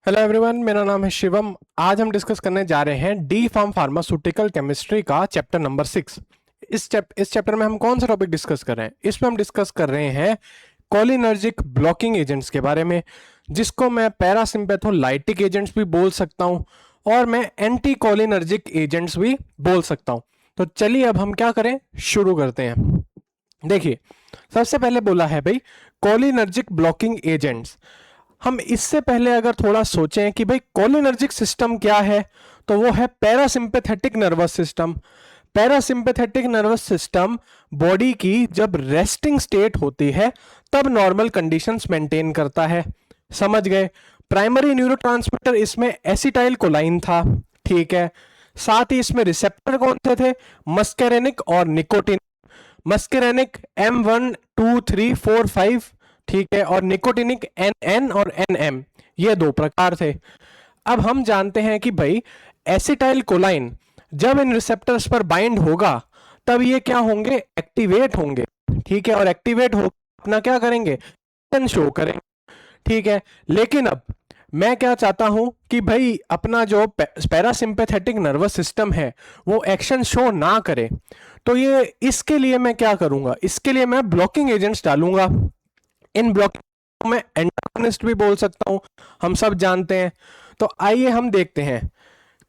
Hello everyone, मेरा नाम है शिवम। आज हम डिस्कस करने जा रहे हैं डी फार्म फार्मास्यूटिकल केमिस्ट्री का चैप्टर नंबर 6। इस चैप्टर में हम कौन सा टॉपिक डिस्कस कर रहे हैं? इसमें हम डिस्कस कर रहे हैं कोलिनर्जिक ब्लॉकिंग एजेंट्स के बारे में, जिसको मैं पैरासिम्पैथोलाइटिक एजेंट्स भी बोल सकता हूं और मैं एंटी कोलिनर्जिक एजेंट्स भी बोल सकता हूं। तो चलिए अब हम क्या करें, शुरू करते हैं। देखिए, सबसे पहले बोला है भाई कोलिनर्जिक ब्लॉकिंग एजेंट्स। हम इससे पहले अगर थोड़ा सोचें कि भाई कोलिनर्जिक सिस्टम क्या है, तो वो है parasympathetic nervous system. Parasympathetic nervous system body की जब रेस्टिंग स्टेट होती है तब नॉर्मल कंडीशंस मेंटेन करता है। समझ गए? प्राइमरी न्यूरोट्रांसमीटर इसमें एसिटाइल कोलाइन था, ठीक है। साथ ही इसमें रिसेप्टर कौन से थे? मस्केरेनिक और निकोटिन। मस्केरेनिक M1 2 3 4 5, ठीक है, और निकोटिनिक NN और NM, ये दो प्रकार थे। अब हम जानते हैं कि भाई एसिटाइल कोलाइन जब इन रिसेप्टर्स पर बाइंड होगा तब ये क्या होंगे? एक्टिवेट होंगे, ठीक है। और एक्टिवेट हो अपना क्या करेंगे? शो करेंगे, ठीक है। लेकिन अब मैं क्या चाहता हूं कि भाई अपना जो पैरासिम्पैथेटिक नर्वस सिस्टम है वो एक्शन शो ना करे। तो ये इसके लिए मैं क्या करूंगा? इसके लिए मैं ब्लॉकिंग एजेंट्स डालूंगा। इन ब्लॉकिंग में एंटागोनिस्ट भी बोल सकता हूं, हम सब जानते हैं। तो आइए हम देखते हैं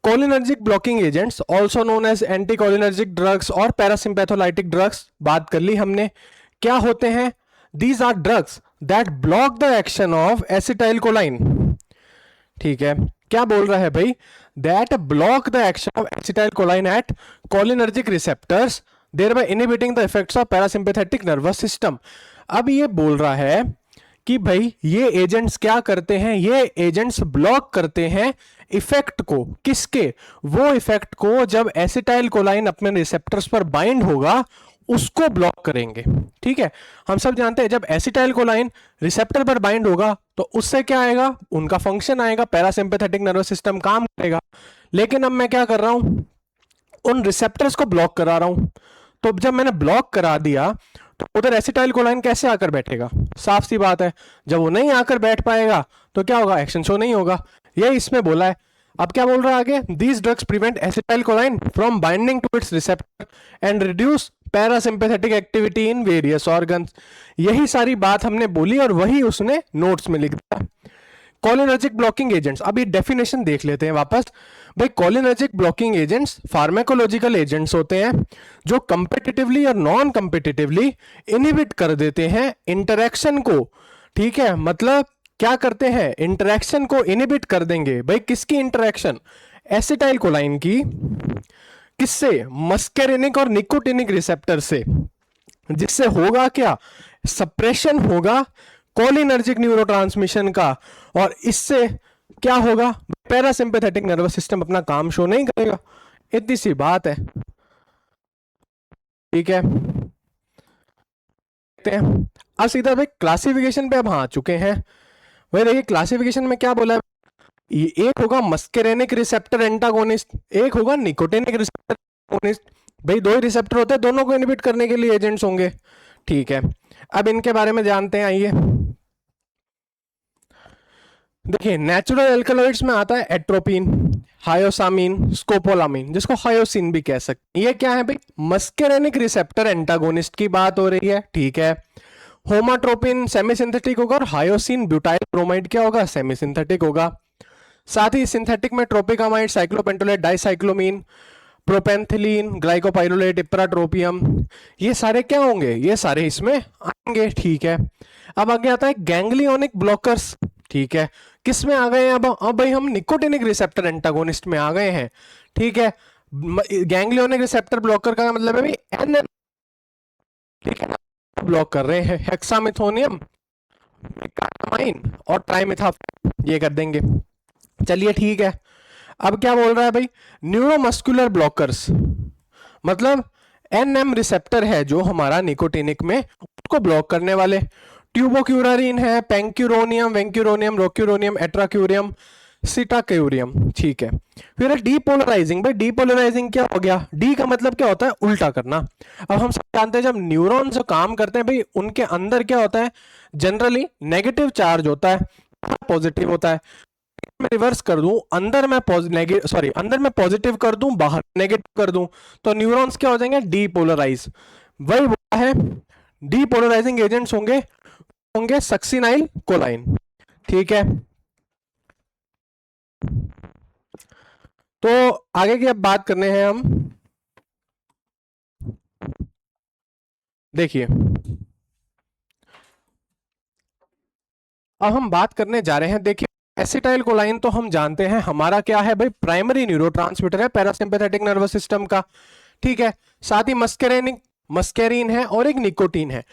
cholinergic blocking agents, also known as anticholinergic drugs और पैरासिम्पैथोलाइटिक ड्रग्स। बात कर ली हमने, क्या होते हैं? These are drugs that block the action of acetylcholine, ठीक है। क्या बोल रहा है भाई? That block the action of acetylcholine at cholinergic receptors, thereby inhibiting the effects of parasympathetic nervous system। अब ये बोल रहा है कि भाई ये एजेंट्स क्या करते हैं? ये एजेंट्स ब्लॉक करते हैं इफेक्ट को। किसके? वो इफेक्ट को जब एसिटाइल कोलाइन अपने रिसेप्टर्स पर बाइंड होगा उसको ब्लॉक करेंगे, ठीक है। हम सब जानते हैं जब एसिटाइल कोलाइन रिसेप्टर पर बाइंड होगा तो उससे क्या आएगा? उनका फंक्शन आएगा, पैरासिम्पैथेटिक नर्वस सिस्टम काम करेगा। लेकिन अब मैं क्या कर रहा हूं? उन रिसेप्टर्स को ब्लॉक करा रहा हूं। तो जब मैंने ब्लॉक करा दिया तो उधर एसिटाइल कोलाइन कैसे आकर बैठेगा? साफ सी बात है, जब वो नहीं आकर बैठ पाएगा तो क्या होगा? एक्शन शो नहीं होगा। ये इसमें बोला है। अब क्या बोल रहा है आगे? These drugs prevent acetylcholine from binding to its receptor and reduce parasympathetic activity in various organs. यही सारी बात हमने बोली और वही उसने नोट्स में लिख दिया। कोलिनर्जिक ब्लॉकिंग एजेंट्स, अब ये डेफिनेशन देख लेते हैं वापस। भाई cholinergic blocking agents pharmacological agents होते हैं जो कंपेटिटिवली और नॉन कंपेटिटिवली इनहिबिट कर देते हैं इंटरेक्शन को, ठीक है। मतलब क्या करते हैं? इंटरेक्शन को इनहिबिट कर देंगे। भाई किसकी इंटरेक्शन? एसिटाइल कोलाइन की। किससे? मस्केरेनिक और निकोटिनिक रिसेप्टर से। जिससे होगा क्या? सप्रेशन होगा कोलिनर्जिक न्यूरोट्रांसमिशन का, और इससे क्या होगा? पैरासिम्पैथेटिक नर्वस सिस्टम अपना काम शो नहीं करेगा। इतनी सी बात है, ठीक है। अब सीधा भाई क्लासिफिकेशन पे अब आ चुके हैं। भाई देखिए क्लासिफिकेशन में क्या बोला है? एक होगा मस्केरेनिक रिसेप्टर एंटागोनिस्ट, एक होगा निकोटिनिक रिसेप्टर एंटागोनिस्ट। भाई दो ही रिसेप्टर होते हैं, दोनों को इनहिबिट करने के लिए एजेंट्स होंगे, ठीक है। अब इनके बारे में जानते हैं, आइए। देखिए नेचुरल एल्कलॉइड्स में आता है एट्रोपिन, हायोसामिन, स्कोपोलामिन, जिसको हायोसिन भी कह सकते हैं। ये क्या है भाई? मस्केरेनिक रिसेप्टर एंटागोनिस्ट की बात हो रही है, ठीक है। होमाट्रोपिन सेमी सिंथेटिक होगा और हायोसिन ब्यूटाइल ब्रोमाइड क्या होगा? सेमी सिंथेटिक होगा। साथ ही सिंथेटिक में ट्रोपिकामाइड, साइक्लोपेंटोलेट, डाइसाइक्लोमीन, प्रोपेंथिलीन, ग्लाइकोपाइरुलेट, इप्राट्रोपियम, ये सारे क्या होंगे? ये सारे इसमें आएंगे, ठीक है। अब आगे आता है गैंग्लियोनिक ब्लॉकर्स, ठीक है। किस में आ गए हैं अब भाई हम निकोटिनिक रिसेप्टर एंटागोनिस्ट में आ गए हैं, ठीक है। गैंग्लियोनिक रिसेप्टर ब्लॉकर का मतलब है भाई एन, ठीक है, ब्लॉक कर रहे हैं हेक्सामिथोनियम, मेकामाइन और ट्राइमिथाफेन, ये कर देंगे। चलिए ठीक है। अब क्या बोल रहा है भाई? न्यूरोमस्कुलर ब्लॉकर्स, मतलब एनएम रिसेप्टर है जो हमारा निकोटिनिक में, उसको ब्लॉक करने वाले। ट्यूबोक्यूरारिन है, पेंक्यूरोनियम, वेंक्यूरोनियम, रोक्यूरोनियम, एट्राक्यूरियम, सीटाक्यूरियम, ठीक है। फिर डीपोलराइजिंग। भाई डीपोलराइजिंग क्या हो गया? डी का मतलब क्या होता है? उल्टा करना। अब हम सब जानते हैं जब न्यूरॉन्स काम करते हैं भाई उनके अंदर क्या होता है? जनरली नेगेटिव चार्ज होता है, पॉजिटिव होता है। मैं रिवर्स कर दूं, अंदर मैं अंदर मैं पॉजिटिव कर दूं, बाहर नेगेटिव कर दूं, तो न्यूरॉन्स क्या हो जाएंगे, डीपोलराइज। वही बोला है, डीपोलराइजिंग एजेंट्स होंगे होंगे सक्सिनाइल कोलाइन। ठीक है, तो आगे की अब बात करने हैं हम। देखिए, अब हम बात करने जा रहे हैं। देखिए, एसिटाइल कोलाइन तो हम जानते हैं हमारा क्या है भाई, प्राइमरी न्यूरोट्रांसमीटर है पैरासिम्पैथेटिक नर्वस सिस्टम का। ठीक है, साथ ही मस्केरेनिक मस्केरिन है और एक निकोटीन है।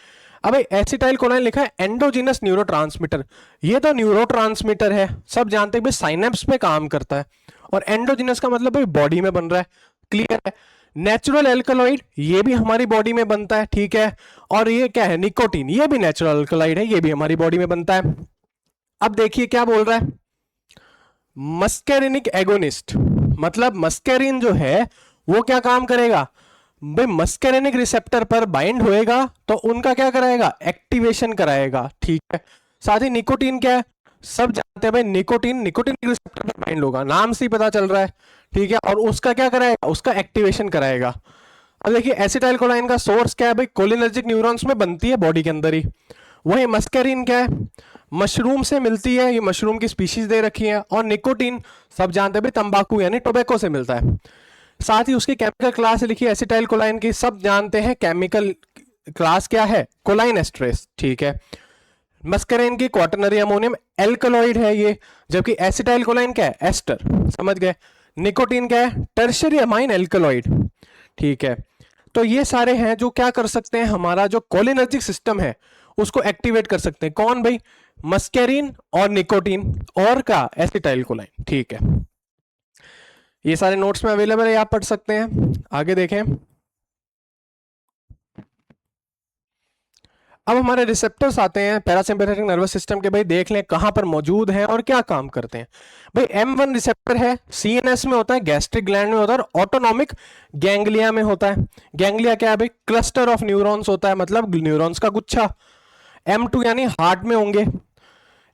अब एसिटाइल कोलाइन लिखा है एंडोजिनस न्यूरोट्रांसमीटर। ये तो न्यूरोट्रांसमीटर है, सब जानते हैं भाई, साइनेप्स पे काम करता है। और एंडोजिनस का मतलब भाई बॉडी में बन रहा है, क्लियर है। नेचुरल एल्कलॉइड, ये भी हमारी बॉडी में बनता है, ठीक है। और ये क्या है, निकोटीन, ये भी नेचुरल एल्कलॉइड है, ये भी हमारी बॉडी में बनता है। अब देखिए क्या बोल रहा है, मस्केरिनिक एगोनिस्ट, मतलब मस्केरिन जो है वो क्या काम करेगा भाई, मस्केरिनिक रिसेप्टर पर बाइंड होएगा तो उनका क्या कराएगा, एक्टिवेशन कराएगा। ठीक है, साथ ही निकोटीन क्या है, सब जानते हैं भाई, निकोटीन निकोटीन रिसेप्टर पर बाइंड होगा, नाम से ही पता चल रहा है। ठीक है, और उसका क्या कराएगा, उसका एक्टिवेशन कराएगा। अब देखिए, एसिटाइल कोलाइन का सोर्स क्या है भाई, कोलिनर्जिक न्यूरॉन्स में बनती है बॉडी के अंदर ही। वही मस्केरिन क्या है, मशरूम से मिलती है, ये मशरूम की स्पीशीज दे रखी है। और निकोटीन सब जानते हैं भाई, तंबाकू यानी टोबैको से मिलता है। साथ ही उसकी केमिकल क्लास लिखी है एसिटाइल कोलाइन की, सब जानते हैं केमिकल क्लास क्या है, कोलाइन एस्ट्रेस। ठीक है, मस्करेन की क्वाटरनरी अमोनियम एल्कलॉइड है ये, जबकि एसिटाइल कोलाइन क्या है, एस्टर, समझ गए। निकोटीन क्या है, टर्शियरी अमाइन एल्कलॉइड। ठीक है, तो ये सारे हैं जो क्या कर सकते हैं, हमारा जो कोलिनर्जिक सिस्टम है उसको एक्टिवेट कर सकते हैं। कौन भाई, मस्केरिन और निकोटीन और का एसिटाइल कोलाइन। ठीक है, ये सारे नोट्स में अवेलेबल है, आप पढ़ सकते हैं। आगे देखें, अब हमारे रिसेप्टर्स आते हैं पैरासिम्पैथेटिक नर्वस सिस्टम के। भाई देख लें कहां पर मौजूद हैं और क्या काम करते हैं। भाई M1 रिसेप्टर है, सीएनएस में होता है, गैस्ट्रिक ग्लैंड में होता है, और ऑटोनॉमिक गैंग्लिया में होता है। गैंग्लिया क्या है भाई, क्लस्टर ऑफ न्यूरॉन्स होता है, मतलब न्यूरॉन्स का गुच्छा। M2 यानी हार्ट में होंगे,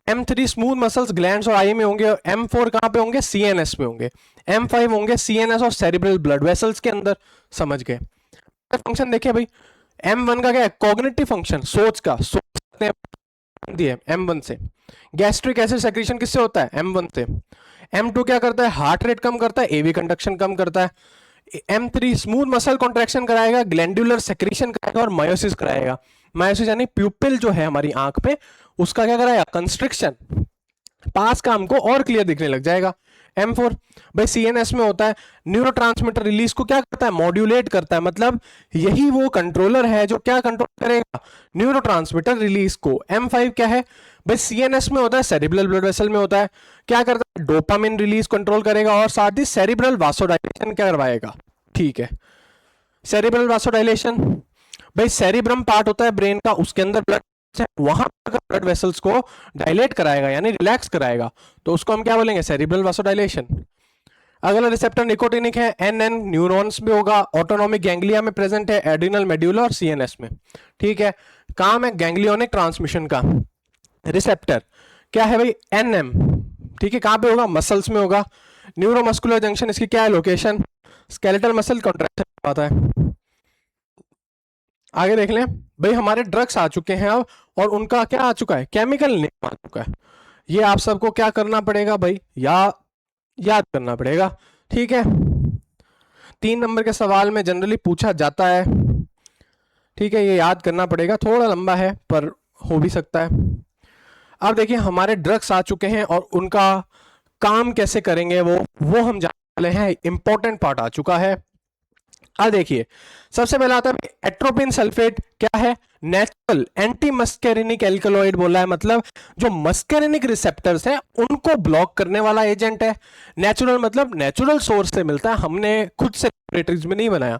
M3 स्मूथ मसल्स ग्लैंड्स और आई में होंगे, और M4 कहां पे होंगे, सीएनएस में होंगे। M5 होंगे सीएनएस और सेरिब्रल ब्लड वेसल्स के अंदर, समझ गए। फंक्शन देखिए भाई, M1 का क्या है, कॉग्निटिव फंक्शन, सोच का, सोचते हैं M1 से। गैस्ट्रिक एसिड सेक्रेशन किससे होता है, M1 से। M2 क्या करता है, हार्ट रेट कम करता है, एवी कंडक्शन कम करता है। M3 स्मूथ मसल कॉन्ट्रैक्शन कराएगा, ग्लैंडुलर सेक्रेशन कराएगा और मायोसिस कराएगा। मायोसिस यानी प्यूपिल जो है हमारी आंख पे, उसका क्या कराएगा, कंस्ट्रिक्शन, पास का हमको और क्लियर दिखने लग जाएगा। M4 भाई सीएनएस में होता है, न्यूरोट्रांसमीटर रिलीज को क्या करता है, मॉड्यूलेट करता है, मतलब यही वो कंट्रोलर है जो क्या कंट्रोल करेगा, न्यूरोट्रांसमीटर रिलीज को। M5 क्या है भाई, सीएनएस में होता है, सेरिब्रल ब्लड वेसल में होता है, क्या करता है, डोपामिन रिलीज कंट्रोल करेगा और साथ ही सेरिब्रल वासोडाइलेशन क्या करवाएगा। ठीक है, सेरिब्रल वासोडाइलेशन, भाई सेरिब्रम पार्ट होता है ब्रेन का, उसके अंदर ब्लड, वहां ब्लड वेसल्स को डायलेट कराएगा यानी रिलैक्स कराएगा, तो उसको हम क्या बोलेंगे, सेरिब्रल वासोडाइलेशन। अगला रिसेप्टर निकोटिनिक है, एनएन न्यूरॉन्स में होगा, ऑटोनॉमिक गैंग्लिया में प्रेजेंट है, एड्रिनल मेड्यूला और सीएनएस में। ठीक है, काम है गैंग्लियोनिक ट्रांसमिशन का। रिसेप्टर क्या है भाई, एनएम। ठीक है, कहां पे होगा, मसल्स में होगा। न्यूरोमस्कुलर जंक्शन, इसकी क्या है लोकेशन, स्केलेटल मसल कॉन्ट्रैक्शन आता है। आगे देख लें भाई, हमारे ड्रग्स आ चुके हैं अब, और उनका क्या आ चुका है, केमिकल नेम आ चुका है। ये आप सबको क्या करना पड़ेगा भाई, याद करना पड़ेगा। ठीक है, 3 नंबर के सवाल में जनरली पूछा जाता है। ठीक है, ये याद करना पड़ेगा, थोड़ा लंबा है पर हो भी सकता है। अब देखिए, हमारे ड्रग्स आ चुके हैं और उनका काम कैसे करेंगे वो हम जानने वाले हैं, इंपॉर्टेंट पार्ट आ चुका है। अब देखिए, सबसे पहला आता है एट्रोपिन सल्फेट, क्या है, नेचुरल एंटी मस्केरिनिक एल्कलॉइड बोला है, मतलब जो मस्केरिनिक रिसेप्टर्स हैं उनको ब्लॉक करने वाला एजेंट है। नेचुरल मतलब नेचुरल सोर्स से मिलता है, हमने खुद से लैबोरेटरीज में नहीं बनाया।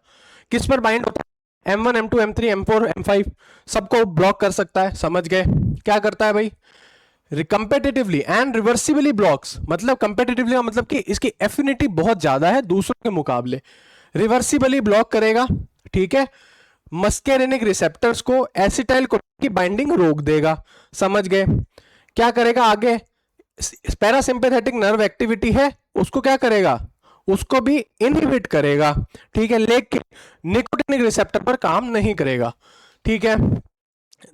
किस पर बाइंड होता है, M1 M2 M3 M4 M5 सबको ब्लॉक कर सकता है, समझ गए। क्या करता है भाई, कंपेटिटिवली एंड रिवर्सिबली ब्लॉक्स, मतलब कंपेटिटिवली मतलब कि इसकी एफिनिटी बहुत ज्यादा है दूसरों के मुकाबले, रिवर्सिबली ब्लॉक करेगा। ठीक है, मस्केरिनिक रिसेप्टर्स को एसिटाइल कोलाइन की बाइंडिंग रोक देगा, समझ गए। क्या करेगा आगे, पैरासिम्पैथेटिक नर्व एक्टिविटी है, उसको क्या करेगा, उसको भी इनहिबिट करेगा, ठीक है, लेकिन निकोटिनिक रिसेप्टर पर काम नहीं करेगा, ठीक है।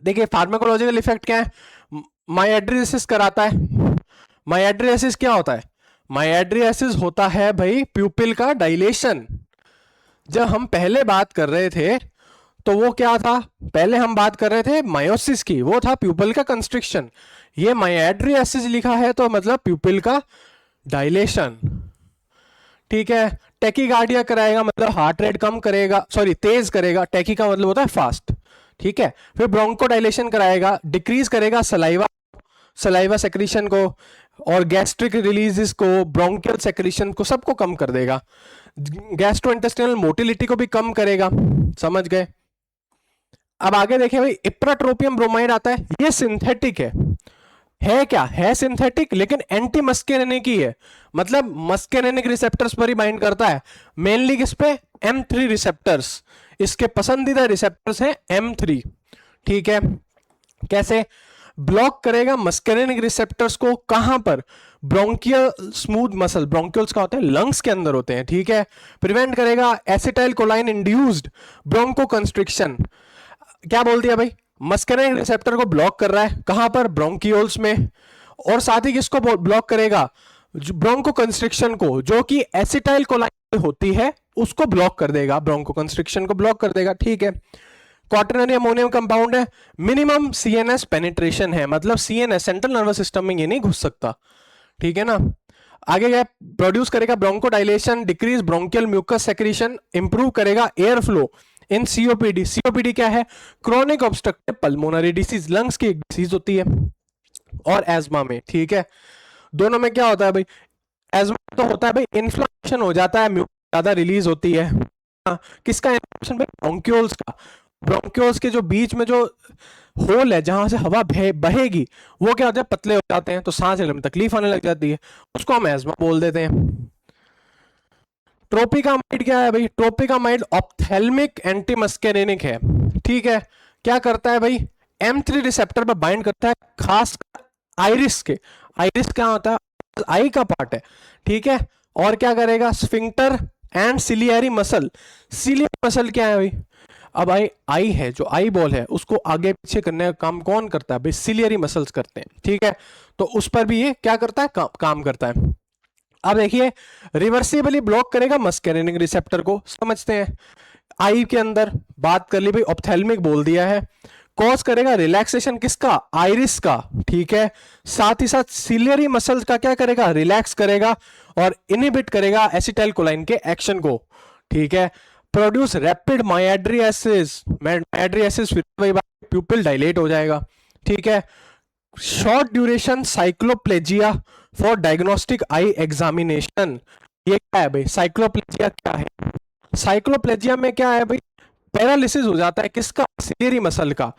देखिए फार्माकोलॉजिकल इफेक्ट क्या है, माइएड्रियसिस कराता है। माइएड्रियसिस क्या होता है, माइएड्रियसिस होता है भाई प्यूपिल का डायलेशन। जब हम पहले बात कर रहे थे तो वो क्या था, पहले हम बात कर रहे थे मायोसिस की, वो था प्यूपिल का कंस्ट्रिक्शन। ये माइएड्रियसिस लिखा है तो मतलब प्यूपिल का डायलेशन, ठीक है। टेकीकार्डिया कराएगा मतलब हार्ट रेट कम करेगा, सॉरी तेज करेगा, टेकी का मतलब होता है फास्ट, ठीक है। फिर ब्रोंकोडाइलेशन कराएगा, डिक्रीज करेगा सलाइवा, सलाइवा सेक्रीशन को, और गैस्ट्रिक रिलीजेस को, ब्रोंकियल सेक्रीशन को, सबको कम कर देगा। गैस्ट्रोइंटेस्टिनल मोटिलिटी को भी कम करेगा, समझ गए। अब आगे देखिए भाई, इप्राट्रोपियम ब्रोमाइड आता है, ये सिंथेटिक है क्या, है सिंथेटिक, लेकिन एंटी मस्केरेनिक ही है, मतलब मस्केरेनिक रिसेप्टर्स पर ही बाइंड करता है, मेनली किस पे, M3 रिसेप्टर्स, इसके पसंदीदा रिसेप्टर्स हैं M3, ठीक है। कैसे ब्लॉक करेगा मस्केरेनिक रिसेप्टर्स को, कहां पर, ब्रोंकियल स्मूथ मसल, ब्रोंकियल्स का होता है लंग्स के अंदर होते हैं, ठीक है। प्रिवेंट करेगा acetylcholine induced bronchoconstriction. क्या बोल दिया भाई, मस्केरेनिक रिसेप्टर को ब्लॉक कर रहा है, कहां पर, ब्रोंकियोल्स में, और साथ ही किसको ब्लॉक करेगा, ब्रोंको कंस्ट्रिक्शन को, जो कि एसिटाइल कोलाइन होती है उसको ब्लॉक कर देगा, ब्रोंको कंस्ट्रिक्शन को ब्लॉक कर देगा, ठीक है। क्वाटरनरी अमोनियम कंपाउंड है, मिनिमम सीएनएस पेनिट्रेशन है, मतलब सीएनएस सेंट्रल नर्वस सिस्टम में ये नहीं घुस सकता, ठीक है ना। आगे क्या प्रोड्यूस करेगा, bronchodilation, decrease bronchial mucus secretion, improve करेगा air flow in COPD. COPD क्या है, chronic obstructive pulmonary disease, lungs की एक डिसीज होती है, और एज्मा में, ठीक है। दोनों में क्या होता है भाई, एज्मा तो होता है भाई इन्फ्लेमेशन हो जाता है, म्यूकस ज्यादा रिलीज होती है, किसका इन्फ्लेमेशन भाई, ब्रोंक्यूल्स का। ब्रोंक्यूल्स के जो बीच में जो होल है जहां से हवा बहेगी, वो क्या होता है, पतले हो जाते हैं, तो सांस लेने में तकलीफ आने लग जाती है, उसको हम एज्मा बोल देते हैं। ट्रोपिकामाइड क्या है भाई, ट्रोपिकामाइड ऑप्थेल्मिक एंटी मस्केरेनिक है, ठीक है। क्या करता है भाई, M3 रिसेप्टर पर बाइंड करता है, खास आइरिस के, आइरिस क्या होता है, आई का पार्ट है, ठीक है। और क्या करेगा, sphincter and ciliary muscle. Ciliary muscle क्या है भाई, अब आई है, जो आई बॉल है उसको आगे पीछे करने का काम कौन करता है भाई, सिलियरी मसल्स करते हैं, ठीक है। तो उस पर भी ये क्या करता है, काम करता है। अब देखिए रिवर्सिबली ब्लॉक करेगा मस्केरेनिक रिसेप्टर को, समझते हैं। आई के अंदर बात कर ली भाई, ऑप्थेल्मिक बोल दिया है, कॉज करेगा रिलैक्सेशन किसका, आइरिस का, ठीक है। साथ ही साथ सिलियरी मसल्स का क्या करेगा, रिलैक्स करेगा, और इनहिबिट करेगा एसिटाइल कोलाइन के एक्शन को, ठीक है। प्रोड्यूस रैपिड माइएड्रियसिस, माइएड्रियसिस प्यूपिल डायलेट हो जाएगा, ठीक है। Short duration cycloplegia for diagnostic eye examination. ये क्या है भाई, साइक्लोप्लेजिया क्या है, साइक्लोप्लेजिया में क्या है भाई, पैरालिसिस हो जाता है किसका, सिलियरी मसल का,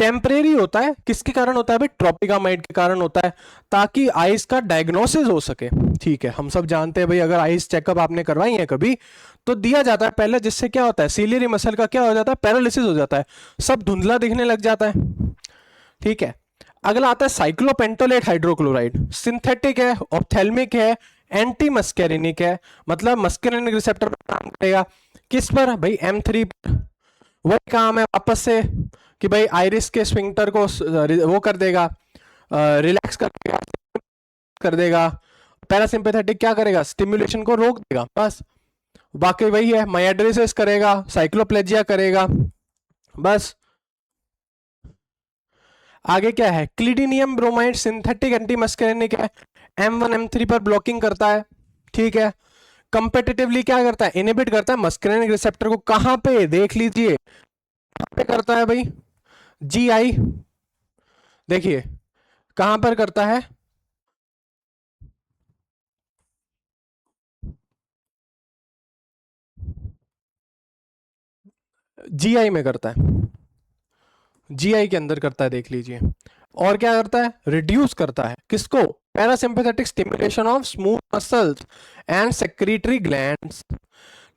टेम्परेरी होता है, किसके कारण होता है भाई, ट्रोपिकामाइड के कारण होता है, ताकि आइस का डायग्नोसिस हो सके, ठीक है। हम सब जानते हैं भाई, अगर आइस चेकअप आपने करवाई है कभी, तो दिया जाता है पहले, जिससे क्या होता है, सिलियरी मसल का क्या हो जाता है, पैरालिसिस हो जाता है, सब धुंधला दिखने लग जाता है, ठीक है। अगला आता है साइक्लोपेंटोलेट हाइड्रोक्लोराइड, सिंथेटिक है, ऑप्थेल्मिक है, एंटी मस्केरेनिक है, मतलब मस्केरेनिक रिसेप्टर पर काम करेगा, किस पर भाई, M3 पर। वही काम है वापस से कि भाई आइरिस के स्फिंक्टर को वो कर देगा, रिलैक्स कर देगा। पैरासिम्पैथेटिक क्या करेगा, स्टिमुलेशन को रोक देगा, बस। बाकी वही है, माइएड्रियसिस करेगा, साइक्लोप्लेजिया करेगा, बस। आगे क्या है, क्लिडिनियम ब्रोमाइड सिंथेटिक एंटी मस्केरेनिक है, M1 M3 पर ब्लॉकिंग करता है, ठीक है। कंपेटिटिवली क्या करता है, इनहिबिट करता है मस्केरेनिक रिसेप्टर को, कहां पे देख लीजिए, कहां पे करता है भाई, GI, देखिए कहां पर करता है, GI में करता है, GI के अंदर करता है, देख लीजिए। और क्या करता है, रिड्यूस करता है किसको, parasympathetic stimulation of smooth muscles and secretory glands,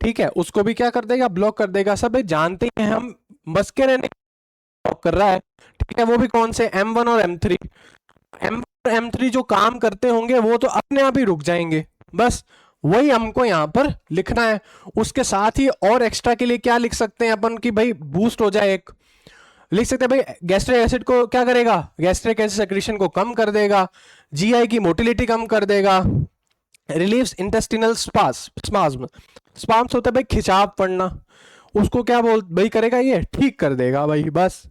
ठीक है, उसको भी क्या कर देगा, ब्लॉक कर देगा। सब जानते हैं हम, मस्केरेनिक ब्लॉक कर रहा है, ठीक है, वो भी कौन से, M1 और M3। M1 M3 जो काम करते होंगे वो तो अपने आप ही रुक जाएंगे, बस वही हमको यहाँ पर लिखना है। उसके साथ ही और एक्स्ट्रा के लिए क्या लिख सकते हैं अपन कि भाई बूस्ट हो जाए, एक लिख सकते हैं भाई गैस्ट्रिक एसिड को क्या करेगा, गैस्ट्रिक एसिड सेक्रेशन को कम कर देगा, जीआई की मोटिलिटी कम कर देगा, रिलीव्स इंटेस्टिनल स्पाज्म, स्पाज्म होता है भाई खिंचाव पड़ना, उसको क्या बोल भाई करेगा, ये ठीक कर देगा भाई बस।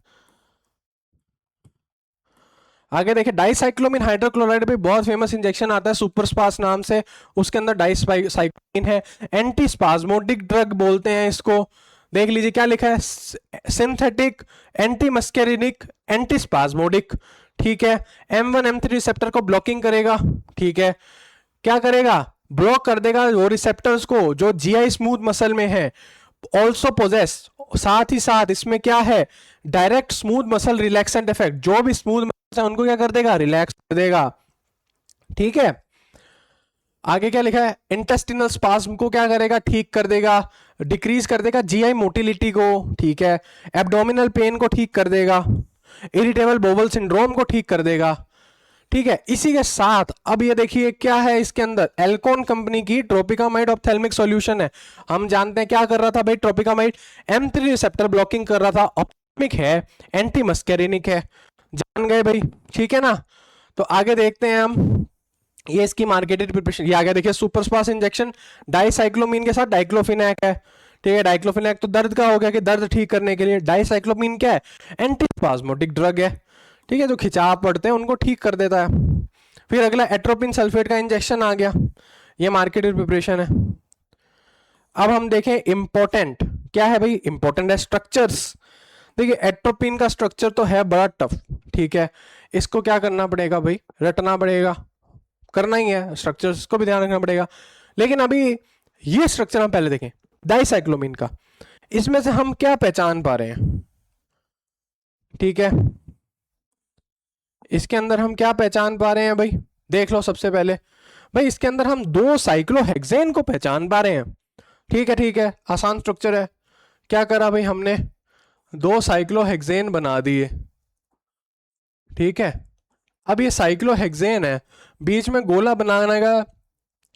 आगे देखिए डाइसाइक्लोमिन हाइड्रोक्लोराइड भी बहुत फेमस इंजेक्शन आता है सुपर स्पास नाम से, उसके अंदर डाइसाइक्लोमिन है, एंटी स्पाज्मोडिक ड्रग बोलते हैं इसको। देख लीजिए क्या लिखा है, सिंथेटिक एंटी मस्केरिनिक एंटी स्पाज्मोडिक, ठीक है। M1 M3 रिसेप्टर को ब्लॉकिंग करेगा, ठीक है। क्या करेगा, ब्लॉक कर देगा वो रिसेप्टर्स को जो जीआई स्मूथ मसल में है। ऑल्सो पोजेस, साथ ही साथ इसमें क्या है, direct smooth muscle relaxant effect, जो भी स्मूथ मसल है उनको क्या कर देगा, रिलैक्स कर देगा, ठीक है। आगे क्या लिखा है, इंटेस्टिनल स्पाज्म को क्या करेगा, ठीक कर देगा, डिक्रीज कर देगा जीआई मोटिलिटी को, ठीक है। एब्डोमिनल पेन को ठीक कर देगा, इरिटेबल बोवल सिंड्रोम को ठीक कर देगा, ठीक है। इसी के साथ अब ये देखिए क्या है इसके अंदर, एल्कोन कंपनी की ट्रोपिकामाइड ऑप्थेल्मिक सॉल्यूशन है। हम जानते हैं क्या कर रहा था भाई, ट्रोपिकामाइड M3 रिसेप्टर ब्लॉकिंग कर रहा था, ऑप्थेल्मिक है, एंटी मस्केरिनिक है, जान गए भाई, ठीक है ना। तो आगे देखते हैं हम, ये इसकी मार्केटेड प्रिपरेशन, ये आ गया देखिए सुपर स्पास इंजेक्शन, डाइसाइक्लोमिन के साथ डाइक्लोफिनैक है, ठीक है। डाइक्लोफिनैक तो दर्द का हो गया कि दर्द ठीक करने के लिए, डाइसाइक्लोमिन क्या है, एंटी स्पाज्मोटिक ड्रग है, ठीक है, जो खिंचाव पड़ते हैं उनको ठीक कर देता है। फिर अगला एट्रोपिन सल्फेट का इंजेक्शन आ गया, ये मार्केटेड प्रिपरेशन है। अब हम देखें इंपॉर्टेंट क्या है भाई, इंपॉर्टेंट है स्ट्रक्चर्स। देखिए एट्रोपिन का स्ट्रक्चर तो है बड़ा टफ, ठीक है, इसको क्या करना पड़ेगा भाई, रटना पड़ेगा, करना ही है, स्ट्रक्चर्स को भी ध्यान रखना पड़ेगा। लेकिन अभी ये स्ट्रक्चर हम पहले देखें डाइसाइक्लोमिन का, इसमें से हम क्या पहचान पा रहे हैं, ठीक है, इसके अंदर हम क्या पहचान पा रहे हैं भाई, देख लो सबसे पहले भाई इसके अंदर हम 2 साइक्लोहेक्सेन को पहचान पा रहे हैं, ठीक है, आसान स्ट्रक्चर है। क्या करा भाई हमने, 2 साइक्लोहेक्सेन बना दिए, ठीक है। अब ये साइक्लोहेक्सेन है, बीच में गोला बनाने का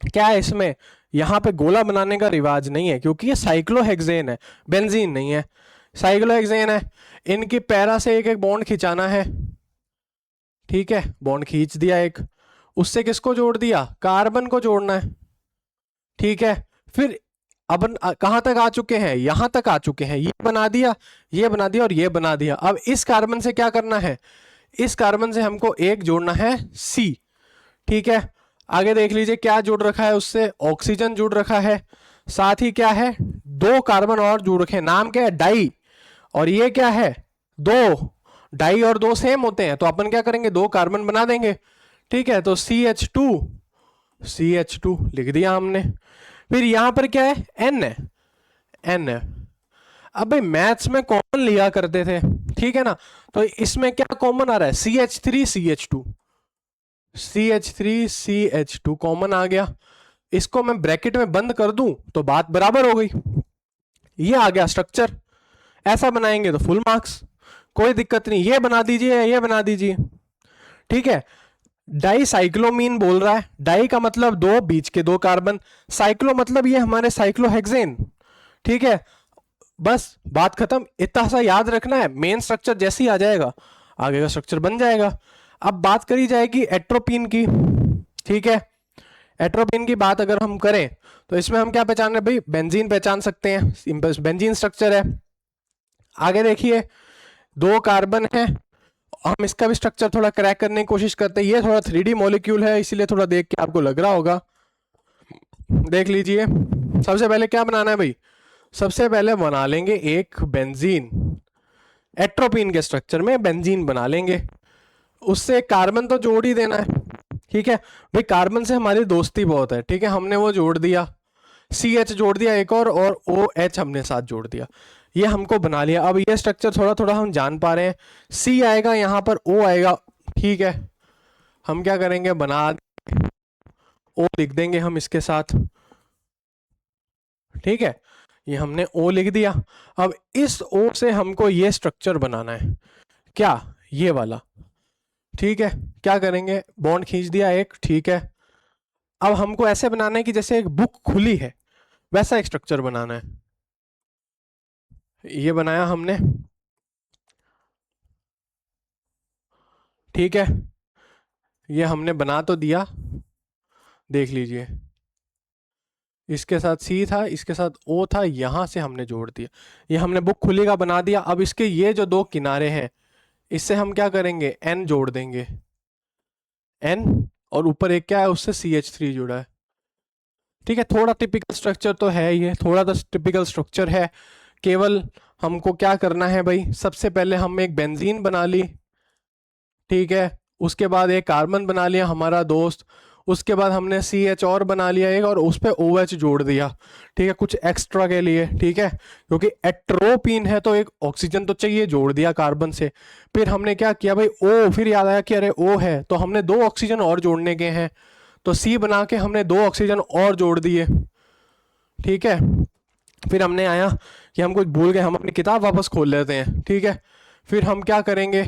क्या है, इसमें यहां पे गोला बनाने का रिवाज नहीं है क्योंकि ये साइक्लोहेक्सेन है, बेंजीन नहीं है, साइक्लोहेक्सेन है। इनकी पैरा से एक एक बॉन्ड खिंचाना है, ठीक है, बॉन्ड खींच दिया एक, उससे किसको जोड़ दिया, कार्बन को जोड़ना है, ठीक है। फिर अब कहां तक आ चुके हैं, यहां तक आ चुके हैं, ये बना दिया, ये बना दिया और ये बना दिया। अब इस कार्बन से क्या करना है, इस कार्बन से हमको एक जोड़ना है C, ठीक है। आगे देख लीजिए क्या जुड़ रखा है, उससे ऑक्सीजन जुड़ रखा है, साथ ही क्या है, 2 कार्बन और जुड़ रखे हैं, नाम क्या है, डाई, और ये क्या है, 2, डाई और 2 सेम होते हैं तो अपन क्या करेंगे, 2 कार्बन बना देंगे, ठीक है। तो CH2 लिख दिया हमने। फिर यहां पर क्या है, N है। अब भाई मैथ्स में कॉमन लिया करते थे, ठीक है ना, तो इसमें क्या कॉमन आ रहा है, CH3 CH2 कॉमन आ गया, इसको मैं ब्रैकेट में बंद कर दूं तो बात बराबर हो गई। ये आ गया स्ट्रक्चर, ऐसा बनाएंगे तो फुल मार्क्स, कोई दिक्कत नहीं, ये बना दीजिए, ये बना दीजिए, ठीक है। डाइसाइक्लोमीन बोल रहा है, डाई का मतलब 2, बीच के 2 कार्बन, साइक्लो मतलब ये हमारे साइक्लोहेक्सेन, ठीक है। बस बात खत्म, इतना सा याद रखना है, मेन स्ट्रक्चर जैसे ही आ जाएगा आगे का स्ट्रक्चर बन जाएगा। अब बात करी जाएगी एट्रोपिन की, ठीक है। एट्रोपिन की बात अगर हम करें तो इसमें हम क्या पहचान रहे भाई, बेंजीन पहचान सकते हैं, बेंजीन स्ट्रक्चर है। आगे देखिए 2 कार्बन है, हम इसका भी स्ट्रक्चर थोड़ा क्रैक करने की कोशिश करते हैं, ये थोड़ा 3D मॉलिक्यूल है इसीलिए थोड़ा देख के आपको लग रहा होगा। देख लीजिए सबसे पहले क्या बनाना है भाई, सबसे पहले बना लेंगे एक बेंजीन, एट्रोपिन के स्ट्रक्चर में बेंजीन बना लेंगे, उससे कार्बन तो जोड़ ही देना है, ठीक है भाई, कार्बन से हमारी दोस्ती बहुत है, ठीक है, हमने वो जोड़ दिया, CH जोड़ दिया एक और OH हमने साथ जोड़ दिया, ये हमको बना लिया। अब ये स्ट्रक्चर थोड़ा थोड़ा हम जान पा रहे हैं, C आएगा यहाँ पर, O आएगा, ठीक है, हम क्या करेंगे, बना O लिख देंगे हम इसके साथ, ठीक है, ये हमने O लिख दिया। अब इस O से हमको ये स्ट्रक्चर बनाना है, क्या, ये वाला, ठीक है, क्या करेंगे, बॉन्ड खींच दिया एक, ठीक है। अब हमको ऐसे बनाना है कि जैसे एक बुक खुली है, वैसा एक स्ट्रक्चर बनाना है। ये बनाया हमने, ठीक है। ये हमने बना तो दिया, देख लीजिए, इसके साथ सी था, इसके साथ ओ था, यहां से हमने जोड़ दिया। ये हमने बुक खुली का बना दिया। अब इसके ये जो दो किनारे हैं, इससे हम क्या करेंगे, एन जोड़ देंगे, एन, और ऊपर एक क्या है, उससे CH3 जुड़ा है। ठीक है, थोड़ा टिपिकल स्ट्रक्चर तो है, ये थोड़ा तो टिपिकल स्ट्रक्चर है। केवल हमको क्या करना है भाई, सबसे पहले हम एक बेंजीन बना ली, ठीक है। उसके बाद एक कार्बन बना लिया हमारा दोस्त, उसके बाद हमने CH और बना लिया एक, और उस पर OH जोड़ दिया, ठीक है, कुछ एक्स्ट्रा के लिए, ठीक है, क्योंकि एट्रोपीन है तो एक ऑक्सीजन तो चाहिए, जोड़ दिया कार्बन से। फिर हमने क्या किया भाई, O, फिर याद आया कि अरे O है, तो हमने 2 ऑक्सीजन और जोड़ने के हैं, तो C बना के हमने 2 ऑक्सीजन और जोड़ दिए, ठीक है। फिर हमने आया कि हम कुछ भूल गए, हम अपनी किताब वापस खोल लेते हैं, ठीक है। फिर हम क्या करेंगे,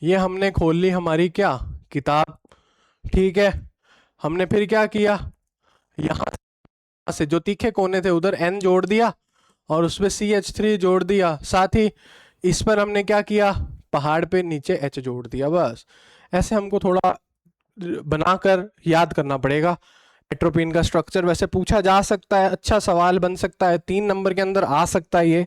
ये हमने खोल ली हमारी क्या, किताब, ठीक है। हमने फिर क्या किया, यहाँ से जो तीखे कोने थे उधर N जोड़ दिया, और उसमें CH3 जोड़ दिया, साथ ही इस पर हमने क्या किया, पहाड़ पे नीचे H जोड़ दिया, बस। ऐसे हमको थोड़ा बनाकर याद करना पड़ेगा एट्रोपिन का स्ट्रक्चर। वैसे पूछा जा सकता है, अच्छा सवाल बन सकता है, 3 नंबर के अंदर आ सकता है ये,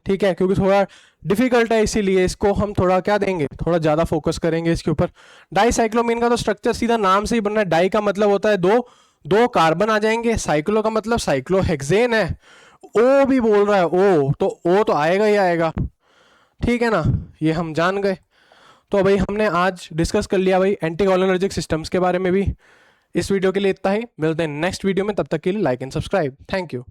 ठीक है, क्योंकि थोड़ा डिफिकल्ट है, इसीलिए इसको हम थोड़ा क्या देंगे, थोड़ा ज्यादा फोकस करेंगे इसके ऊपर। डाईसाइक्लोमीन का तो स्ट्रक्चर सीधा नाम से ही बनना है। डाई का मतलब होता है दो, दो कार्बन आ जाएंगे, साइक्लो का मतलब साइक्लोहेक्सेन है, ओ भी बोल रहा है, ओ तो आएगा ही आएगा, ठीक है ना, ये हम जान गए। तो भाई हमने आज डिस्कस कर लिया भाई एंटीकोलिनर्जिक सिस्टम्स के बारे में भी। इस वीडियो के लिए इतना ही, मिलते हैं नेक्स्ट वीडियो में, तब तक के लिए like and subscribe, thank you.